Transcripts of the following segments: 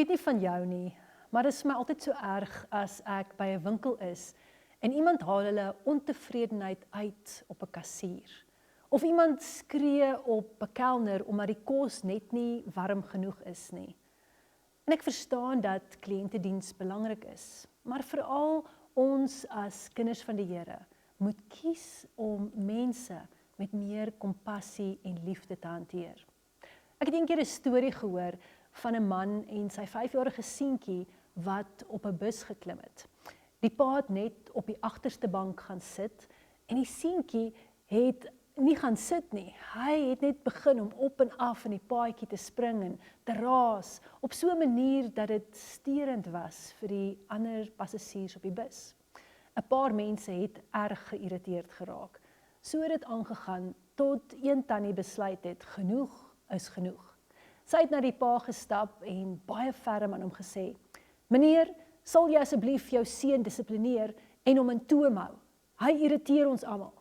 weet nie van jou nie, maar dit is vir my altyd so erg as ek by 'n winkel is en iemand haal hulle ontevredenheid uit op 'n kassier. Of iemand skree op 'n kelner omdat die kos net nie warm genoeg is nie. En ek verstaan dat kliëntediens belangrik is, maar veral ons as kinders van die Here moet kies om mense met meer kompassie en liefde te hanteer. Ek het eendag 'n storie gehoor van 'n man en sy 5-jarige seentjie wat op 'n bus geklim het. Die pa het net op die agterste bank gaan sit en die seentjie het nie gaan sit nie. Hy het net begin om op en af in die paadjie te spring en te raas op so 'n manier dat dit sterend was vir die ander passasiers op die bus. 'n Paar mense het erg geïrriteerd geraak. So het dit aangegaan tot een tannie besluit het, genoeg is genoeg. Sy het na die pa gestap en baie ferm aan hom gesê, meneer, sal jy asseblief jou seun dissiplineer en hom in toom hou? Hy irriteer ons almal.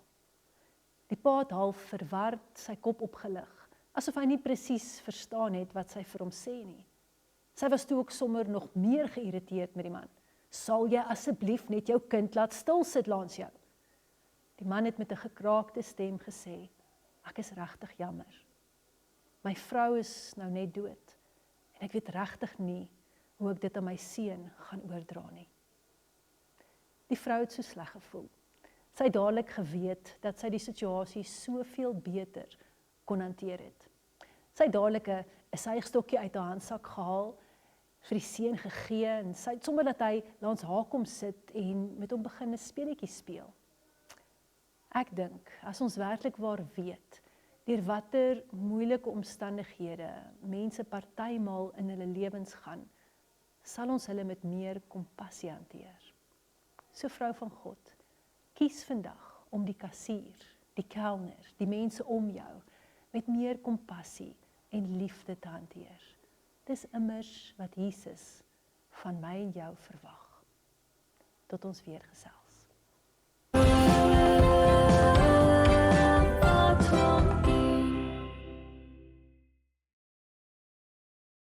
Die pa het half verward sy kop opgelig, asof hy nie presies verstaan het wat sy vir hom sê nie. Sy was toe ook sommer nog meer geïrriteerd met die man. Sal jy asseblief net jou kind laat stil sit langs jou? Die man het met 'n gekraakte stem gesê, ek is regtig jammer. My vrou is nou net dood en ek weet regtig nie hoe ek dit aan my seun gaan oordra nie. Die vrou het so sleg gevoel. Sy het dadelik geweet dat sy die situasie soveel beter kon hanteer het. Sy het dadelik 'n suigstokkie uit haar handsak gehaal, vir die seun gegee en sy het sommer dat hy langs haar kom sit en met hom begin 'n speletjie speel. Ek dink, as ons werklik waar weet, deur watter moeilike omstandighede mense partymal in hulle lewens gaan, sal ons hulle met meer kompassie hanteer. So vrou van God, kies vandag om die kassier, die kelner, die mense om jou met meer kompassie en liefde te hanteer. Dis immers wat Jesus van my en jou verwag. Tot ons weer gesels.